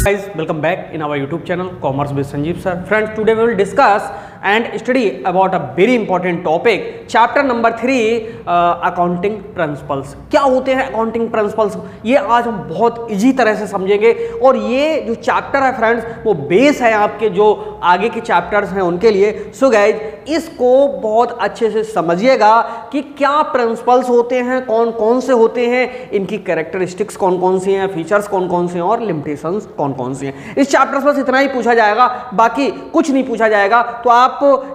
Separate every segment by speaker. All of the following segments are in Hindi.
Speaker 1: Guys, welcome back in our YouTube channel Commerce with Sanjeev sir. Friends, today we will discuss and study about a very important topic, chapter number 3, accounting principles. क्या होते हैं अकाउंटिंग प्रिंसिपल्स, ये आज हम बहुत इजी तरह से समझेंगे। और ये जो चैप्टर है फ्रेंड्स, वो बेस है आपके जो आगे के चैप्टर्स हैं उनके लिए। सो गाइज, इसको बहुत अच्छे से समझिएगा कि क्या प्रिंसिपल्स होते हैं, कौन कौन से होते हैं, इनकी कैरेक्टरिस्टिक्स कौन कौन सी हैं, फीचर्स कौन कौन से हैं और लिमिटेशंस कौन कौन सी हैं। इस चैप्टर से बस इतना ही पूछा जाएगा, बाकी कुछ नहीं पूछा जाएगा। तो आप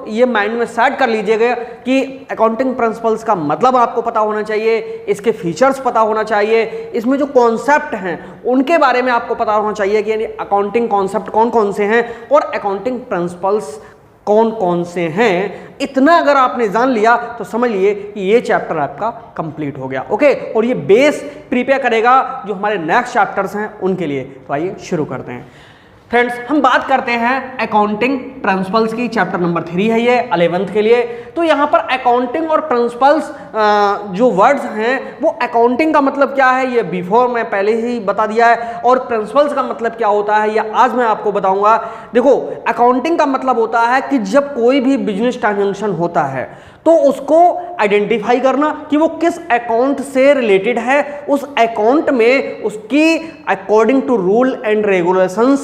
Speaker 1: ये माइंड में सेट कर लीजिएगा कि अकाउंटिंग प्रिंसिपल्स का मतलब आपको पता होना चाहिए, इसके फीचर्स पता होना चाहिए, इसमें जो कॉन्सेप्ट हैं उनके बारे में आपको पता होना चाहिए कि यानी अकाउंटिंग कॉन्सेप्ट कौन कौन से हैं और अकाउंटिंग प्रिंसिपल्स कौन कौन से हैं। इतना अगर आपने जान लिया तो समझ लिए कि ये चैप्टर आपका कंप्लीट हो गया। ओके, और ये बेस प्रिपेयर करेगा जो हमारे नेक्स्ट चैप्टर्स हैं उनके लिए। तो आइए शुरू करते हैं। फ्रेंड्स, हम बात करते हैं अकाउंटिंग प्रिंसिपल्स की। चैप्टर नंबर 3 है ये 11th के लिए। तो यहाँ पर अकाउंटिंग और प्रिंसिपल्स जो वर्ड्स हैं, वो अकाउंटिंग का मतलब क्या है ये बिफोर मैं पहले ही बता दिया है, और प्रिंसिपल्स का मतलब क्या होता है ये आज मैं आपको बताऊंगा। देखो, अकाउंटिंग का मतलब होता है कि जब कोई भी बिजनेस ट्रांजैक्शन होता है तो उसको आइडेंटिफाई करना कि वो किस अकाउंट से रिलेटेड है, उस अकाउंट में उसकी according to rule and regulations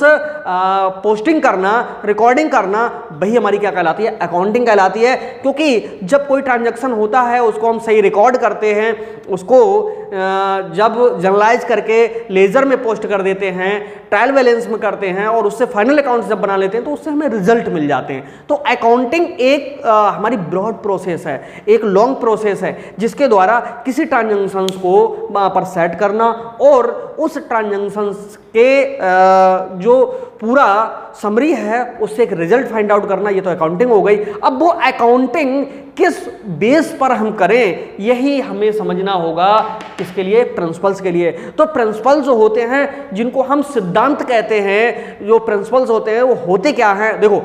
Speaker 1: posting करना, रिकॉर्डिंग करना, वही हमारी क्या कहलाती है, अकाउंटिंग कहलाती है। क्योंकि जब कोई ट्रांजैक्शन होता है उसको हम सही रिकॉर्ड करते हैं, उसको जब जर्नलाइज करके लेजर में पोस्ट कर देते हैं, ट्रायल बैलेंस में करते हैं और उससे फाइनल अकाउंट्स जब बना लेते हैं तो उससे हमें रिजल्ट मिल जाते हैं। तो अकाउंटिंग एक हमारी ब्रॉड प्रोसेस है, एक लॉन्ग प्रोसेस है, जिसके द्वारा किसी ट्रांजैक्शंस को वहां पर सेट करना और उस ट्रांजैक्शंस के जो पूरा समरी है उससे एक रिजल्ट फाइंड आउट करना, ये तो अकाउंटिंग हो गई। अब वो अकाउंटिंग किस बेस पर हम करें यही हमें समझना होगा, किसके लिए, प्रिंसिपल्स के लिए। तो प्रिंसिपल्स जो होते हैं जिनको हम सिद्धांत कहते हैं, जो प्रिंसिपल्स होते हैं वो होते क्या हैं। देखो,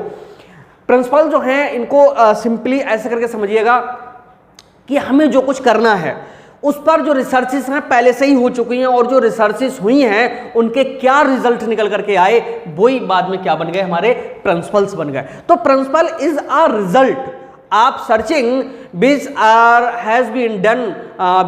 Speaker 1: प्रिंसिपल जो हैं इनको सिंपली ऐसे करके समझिएगा कि हमें जो कुछ करना है उस पर जो रिसर्चेस हैं पहले से ही हो चुकी हैं, और जो रिसर्चेस हुई हैं उनके क्या रिजल्ट निकल करके आए वही बाद में क्या बन गए, हमारे प्रिंसिपल्स बन गए। तो principle is a result of searching which has been done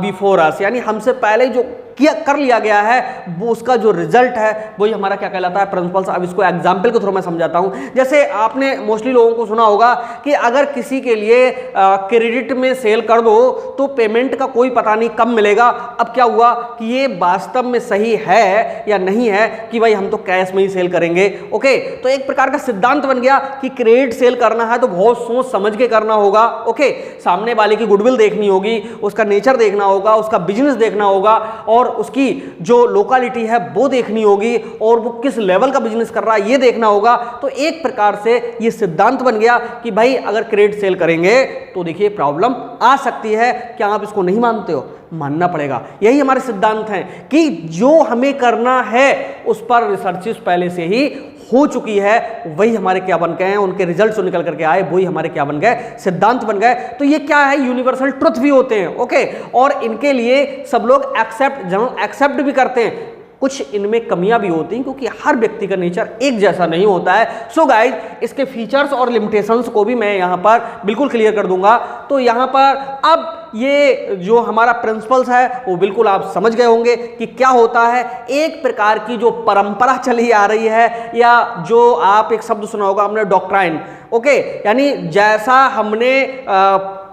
Speaker 1: before us, यानी हमसे पहले जो किया कर लिया गया है वो उसका जो रिजल्ट है वही हमारा क्या कहलाता है, प्रिंसिपल्स। अब इसको एग्जांपल के थ्रू मैं समझाता हूं। जैसे आपने मोस्टली लोगों को सुना होगा कि अगर किसी के लिए क्रेडिट में सेल कर दो तो पेमेंट का कोई पता नहीं कब मिलेगा। अब क्या हुआ कि ये वास्तव में सही है या नहीं है कि भाई हम तो कैश में ही सेल करेंगे। ओके, तो एक प्रकार का सिद्धांत बन गया कि क्रेडिट सेल करना है तो बहुत सोच समझ के करना होगा। ओके, सामने वाले की गुडविल देखनी होगी, उसका नेचर देखना होगा, उसका बिजनेस देखना होगा और उसकी जो लोकेलिटी है वो देखनी होगी, और वो किस लेवल का बिजनेस कर रहा है ये देखना होगा। तो एक प्रकार से ये सिद्धांत बन गया कि भाई अगर क्रेडिट सेल करेंगे तो देखिए प्रॉब्लम आ सकती है। क्या आप इसको नहीं मानते हो? मानना पड़ेगा। यही हमारे सिद्धांत हैं कि जो हमें करना है उस पर रिसर्चेस पहले से ही हो चुकी है, वही हमारे क्या बन गए हैं, उनके रिजल्ट जो निकल करके आए वही हमारे क्या बन गए, सिद्धांत बन गए। तो ये क्या है, यूनिवर्सल ट्रुथ भी होते हैं। ओके, और इनके लिए सब लोग एक्सेप्ट भी करते हैं। कुछ इनमें कमियां भी होती हैं क्योंकि हर व्यक्ति का नेचर एक जैसा नहीं होता है। सो गाइज, इसके फीचर्स और लिमिटेशंस को भी मैं यहां पर बिल्कुल क्लियर कर दूंगा। तो यहां पर अब ये जो हमारा प्रिंसिपल्स है वो बिल्कुल आप समझ गए होंगे कि क्या होता है। एक प्रकार की जो परंपरा चली आ रही है, या जो आप एक शब्द सुना होगा हमने, डॉक्ट्राइन। ओके, यानी जैसा हमने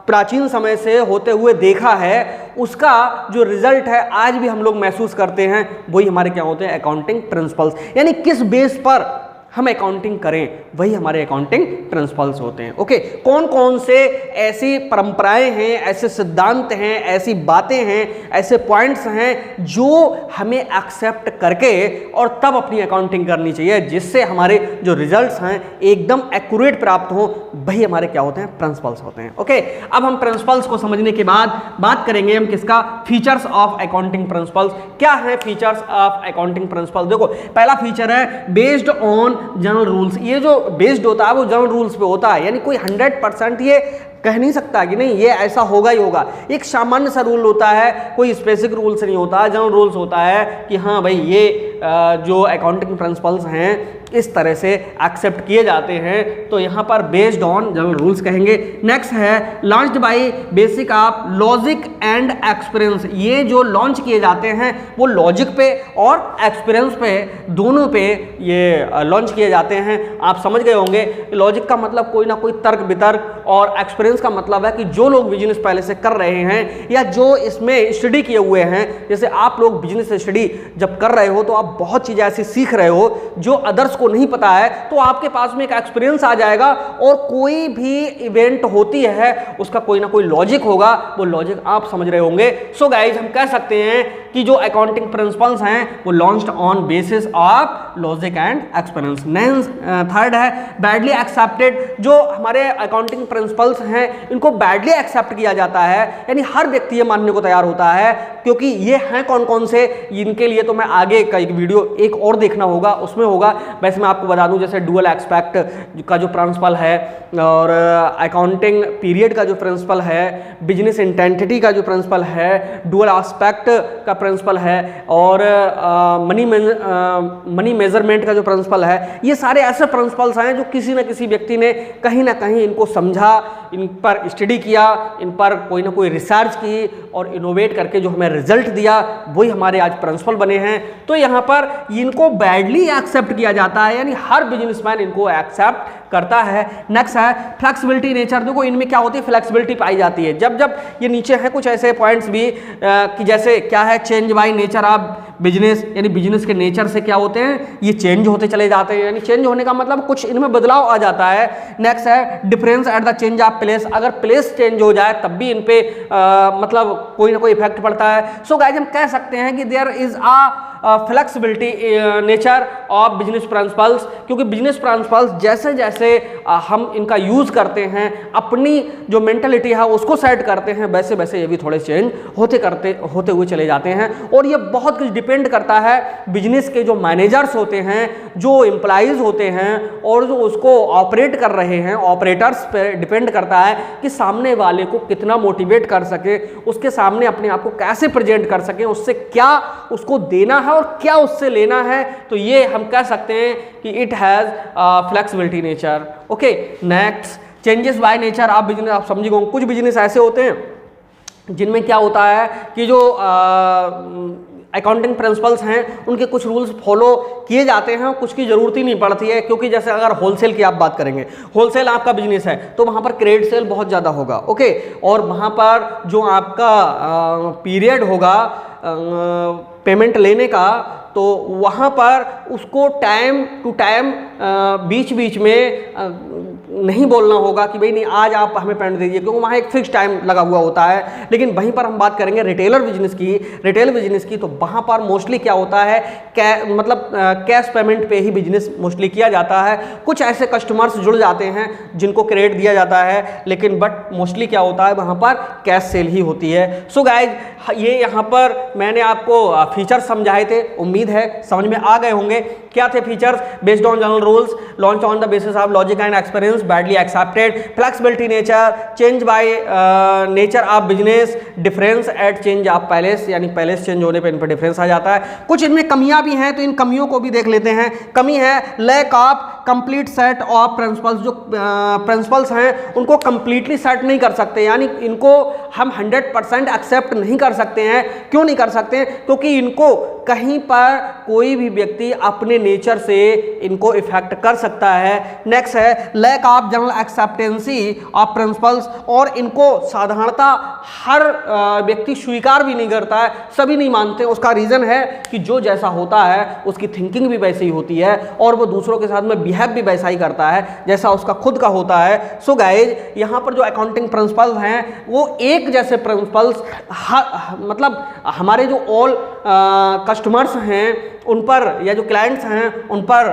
Speaker 1: प्राचीन समय से होते हुए देखा है उसका जो रिजल्ट है आज भी हम लोग महसूस करते हैं, वही हमारे क्या होते हैं, अकाउंटिंग प्रिंसिपल्स। यानी किस बेस पर हम अकाउंटिंग करें वही हमारे अकाउंटिंग प्रिंसिपल्स होते हैं। ओके, कौन कौन से ऐसी परंपराएं हैं, ऐसे सिद्धांत हैं, ऐसी बातें हैं, ऐसे पॉइंट्स हैं जो हमें एक्सेप्ट करके और तब अपनी अकाउंटिंग करनी चाहिए, जिससे हमारे जो रिजल्ट्स हैं एकदम एक्यूरेट प्राप्त हो, वही हमारे क्या होते हैं, प्रिंसिपल्स होते हैं। ओके, अब हम प्रिंसिपल्स को समझने के बाद बात करेंगे हम किसका, फीचर्स ऑफ अकाउंटिंग प्रिंसिपल्स। क्या है फीचर्स ऑफ अकाउंटिंग प्रिंसिपल्स? देखो, पहला फीचर है बेस्ड ऑन जनरल रूल्स। ये जो बेस्ड होता है वो जनरल रूल्स पे होता है, यानी कोई 100% ये कह नहीं सकता कि नहीं ये ऐसा होगा ही होगा। एक सामान्य सा रूल होता है, कोई स्पेसिफिक रूल्स नहीं होता, जनरल रूल्स होता है कि हाँ भाई ये जो अकाउंटिंग प्रिंसिपल्स हैं इस तरह से एक्सेप्ट किए जाते हैं, तो यहाँ पर बेस्ड ऑन जनरल रूल्स कहेंगे। नेक्स्ट है launched by basic of logic and experience. ये जो लॉन्च किए जाते हैं वो लॉजिक पे और एक्सपीरियंस पे, दोनों पे ये लॉन्च किए जाते हैं। आप समझ गए होंगे लॉजिक का मतलब कोई ना कोई तर्क वितर्क, और एक्सपीरियंस का मतलब है कि जो लोग बिजनेस पहले से कर रहे हैं या जो इसमें स्टडी किए हुए हैं। जैसे आप लोग बिजनेस स्टडी जब कर रहे हो तो आप बहुत चीज़ें ऐसी सीख रहे हो जो अदर्स को नहीं पता है, तो आपके पास में एक एक्सपीरियंस आ जाएगा, और कोई भी इवेंट होती है उसका कोई ना कोई लॉजिक होगा, वो लॉजिक आप समझ रहे होंगे। सो गाइज हम कह सकते हैं कि जो अकाउंटिंग प्रिंसिपल्स हैं वो launched on basis of logic and experience. Third है बैडली एक्सेप्टेड। जो हमारे अकाउंटिंग प्रिंसिपल्स हैं इनको बैडली एक्सेप्ट किया जाता है, यानी हर व्यक्ति ये मानने को तैयार होता है, क्योंकि ये हैं कौन कौन से, इनके लिए तो मैं आगे का एक वीडियो एक और देखना होगा, उसमें होगा। वैसे मैं आपको बता दूं जैसे डुअल एक्सपेक्ट का जो प्रिंसिपल है, और अकाउंटिंग पीरियड का जो प्रिंसिपल है, बिजनेस इंटेंटिटी का जो प्रिंसिपल है, डुअल एस्पेक्ट का प्रिंसिपल है, और मनी मेजरमेंट का जो प्रिंसिपल है, ये सारे ऐसे प्रिंसिपल्स हैं जो किसी न किसी व्यक्ति ने कहीं ना कहीं इनको समझा, इन पर स्टडी किया, इन पर कोई ना कोई रिसर्च की और इनोवेट करके जो हमें रिजल्ट दिया वही हमारे आज प्रिंसिपल बने हैं। तो यहाँ पर इनको बैडली एक्सेप्ट किया जाता है, यानी हर बिजनेसमैन इनको एक्सेप्ट करता है। नेक्स्ट है फ्लेक्सिबिलिटी नेचर। देखो इनमें क्या होती है, फ्लेक्सिबिलिटी पाई जाती है। जब जब ये नीचे है कुछ ऐसे पॉइंट्स भी कि जैसे क्या है change by nature of business, यानी बिजनेस के नेचर से क्या होते हैं ये चेंज होते चले जाते हैं, यानी चेंज होने का मतलब कुछ इनमें बदलाव आ जाता है। नेक्स्ट है difference at the change of place. अगर प्लेस चेंज हो जाए तब भी इन पे मतलब कोई ना कोई इफेक्ट पड़ता है। सो गाइस हम कह सकते हैं कि there is flexibility nature of business principles, क्योंकि बिजनेस प्रिंसिपल्स जैसे जैसे हम इनका यूज करते हैं, अपनी जो मेंटलिटी है उसको सेट करते हैं, वैसे वैसे ये भी थोड़े चेंज होते हुए चले जाते हैं। और ये बहुत कुछ डिपेंड करता है बिजनेस के जो मैनेजर्स होते हैं, जो एम्प्लॉइज होते हैं, और जो उसको ऑपरेट कर रहे हैं ऑपरेटर्स पे डिपेंड करता है कि सामने वाले को कितना मोटिवेट कर सके, उसके सामने अपने आप को कैसे प्रेजेंट कर सके, उससे क्या उसको देना है और क्या उससे लेना है। तो ये हम कह सकते हैं कि it has flexibility nature. Okay next changes by nature of business. आप समझिए कुछ बिजनेस ऐसे होते हैं जिनमें क्या होता है कि जो अकाउंटिंग प्रिंसिपल्स हैं उनके कुछ रूल्स फॉलो किए जाते हैं, कुछ की ज़रूरत ही नहीं पड़ती है। क्योंकि जैसे अगर होलसेल की आप बात करेंगे, होलसेल आपका बिजनेस है तो वहाँ पर क्रेडिट सेल बहुत ज़्यादा होगा, ओके, और वहाँ पर जो आपका पीरियड होगा पेमेंट लेने का, तो वहाँ पर उसको टाइम टू टाइम बीच बीच में नहीं बोलना होगा कि भाई नहीं आज आप हमें पेमेंट दीजिए, क्योंकि वहाँ एक फिक्स टाइम लगा हुआ होता है। लेकिन वहीं पर हम बात करेंगे रिटेल बिजनेस की, तो वहाँ पर मोस्टली क्या होता है कैश पेमेंट पे ही बिजनेस मोस्टली किया जाता है। कुछ ऐसे कस्टमर्स जुड़ जाते हैं जिनको क्रेडिट दिया जाता है, लेकिन बट मोस्टली क्या होता है वहाँ पर कैश सेल ही होती है। सो गाइज ये यहाँ पर मैंने आपको फीचर्स समझाए थे, उम्मीद है समझ में आ गए होंगे। क्या थे features? Based on general rules, launch on the basis of logic and experience, badly accepted, flexibility nature, change by nature of business, difference at change of palace, यानी पैलेस चेंज होने पे इन पर डिफरेंस आ जाता है। कुछ इनमें कमियां भी हैं, तो इन कमियों को भी देख लेते हैं। कमी है lack of complete set of principles. जो प्रिंसिपल्स हैं उनको कंप्लीटली सेट नहीं कर सकते, यानी इनको हम 100% एक्सेप्ट नहीं कर सकते हैं। क्यों नहीं कर सकते हैं? क्योंकि इनको कहीं पर कोई भी व्यक्ति अपने नेचर से इनको इफेक्ट कर सकता है। नेक्स्ट है lack of general acceptancy of principles, और इनको साधारणतः हर व्यक्ति स्वीकार भी नहीं करता है, सभी नहीं मानते। उसका रीजन है कि जो जैसा होता है उसकी थिंकिंग भी वैसी ही होती है, और वो दूसरों के साथ में बिहेव भी वैसा ही करता है जैसा उसका खुद का होता है। सो गाइज यहाँ पर जो अकाउंटिंग प्रिंसिपल्स हैं वो एक जैसे प्रिंसिपल्स मतलब हमारे जो ऑल कस्टमर्स हैं उन पर, या जो क्लाइंट्स हैं उन पर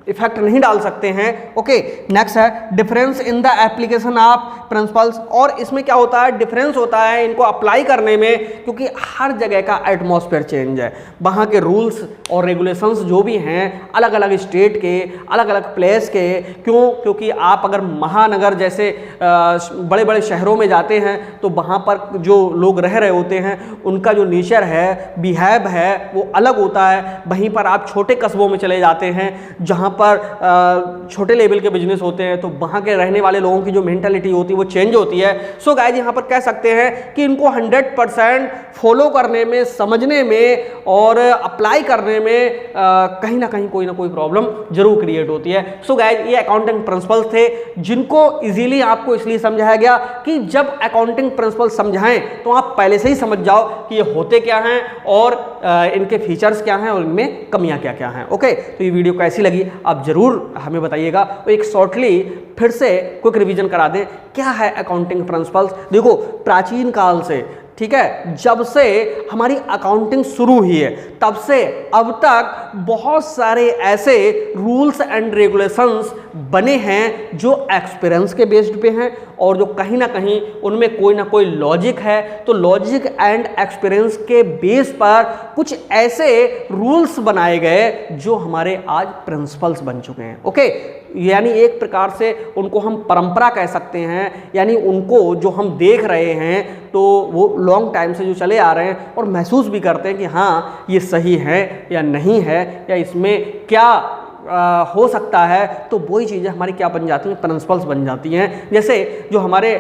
Speaker 1: इफेक्ट नहीं डाल सकते हैं। ओके, नेक्स्ट है difference in the application of principles. और इसमें क्या होता है, डिफरेंस होता है इनको अप्लाई करने में, क्योंकि हर जगह का एटमॉस्फेयर चेंज है, वहाँ के रूल्स और रेगुलेशंस जो भी हैं अलग अलग स्टेट के, अलग अलग प्लेस के। क्यों? क्योंकि आप अगर महानगर जैसे बड़े बड़े शहरों में जाते हैं तो वहाँ पर जो लोग रह रहे होते हैं उनका जो नेचर है, बिहेव है, वो अलग होता है। वहीं पर आप छोटे कस्बों में चले जाते हैं जहाँ पर छोटे लेवल के बिजनेस होते हैं, तो वहाँ के रहने वाले लोगों की जो मेंटालिटी होती है वो चेंज होती है। सो गाइस, यहाँ पर कह सकते हैं कि इनको 100% फॉलो करने में, समझने में और अप्लाई करने में कहीं ना कहीं कोई ना कोई प्रॉब्लम जरूर क्रिएट होती है। सो गाइस, ये अकाउंटिंग प्रिंसिपल्स थे जिनको इजीली आपको इसलिए समझाया गया कि जब अकाउंटिंग प्रिंसिपल समझाएं तो आप पहले से ही समझ जाओ कि ये होते क्या हैं और इनके फीचर्स क्या हैं और इनमें कमियां क्या क्या हैं। ओके, तो ये वीडियो कैसी लगी आप जरूर हमें बताइएगा। एक शॉर्टली फिर से क्विक रिवीजन करा दें, क्या है अकाउंटिंग प्रिंसिपल्स। देखो, प्राचीन काल से, ठीक है, जब से हमारी अकाउंटिंग शुरू हुई है तब से अब तक बहुत सारे ऐसे रूल्स एंड रेगुलेशंस बने हैं जो एक्सपीरियंस के बेस्ड पे हैं और जो कहीं ना कहीं उनमें कोई ना कोई लॉजिक है। तो लॉजिक एंड एक्सपीरियंस के बेस पर कुछ ऐसे रूल्स बनाए गए जो हमारे आज प्रिंसिपल्स बन चुके हैं। ओके, यानी एक प्रकार से उनको हम परंपरा कह सकते हैं, यानी उनको जो हम देख रहे हैं तो वो लॉन्ग टाइम से जो चले आ रहे हैं और महसूस भी करते हैं कि हाँ ये सही है या नहीं है या इसमें क्या हो सकता है। तो वही चीज़ें हमारी क्या बन जाती हैं, प्रिंसिपल्स बन जाती हैं। जैसे जो हमारे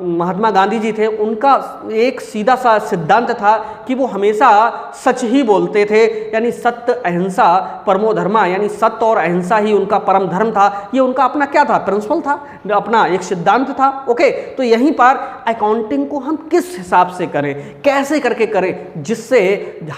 Speaker 1: महात्मा गांधी जी थे, उनका एक सीधा सा सिद्धांत था कि वो हमेशा सच ही बोलते थे, यानी सत्य अहिंसा परमो धर्मा, यानी सत्य और अहिंसा ही उनका परम धर्म था। ये उनका अपना क्या था, प्रिंसिपल था, अपना एक सिद्धांत था। ओके, तो यहीं पर अकाउंटिंग को हम किस हिसाब से करें, कैसे करके करें जिससे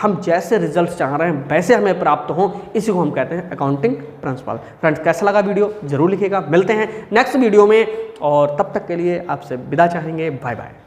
Speaker 1: हम जैसे रिजल्ट चाह रहे हैं वैसे हमें प्राप्त हों, इसी को हम कहते हैं अकाउंटिंग प्रिंसिपल। फ्रेंड्स, कैसा लगा वीडियो जरूर लिखिएगा। मिलते हैं नेक्स्ट वीडियो में और तब तक के लिए आपसे विदा चाहेंगे। Bye bye.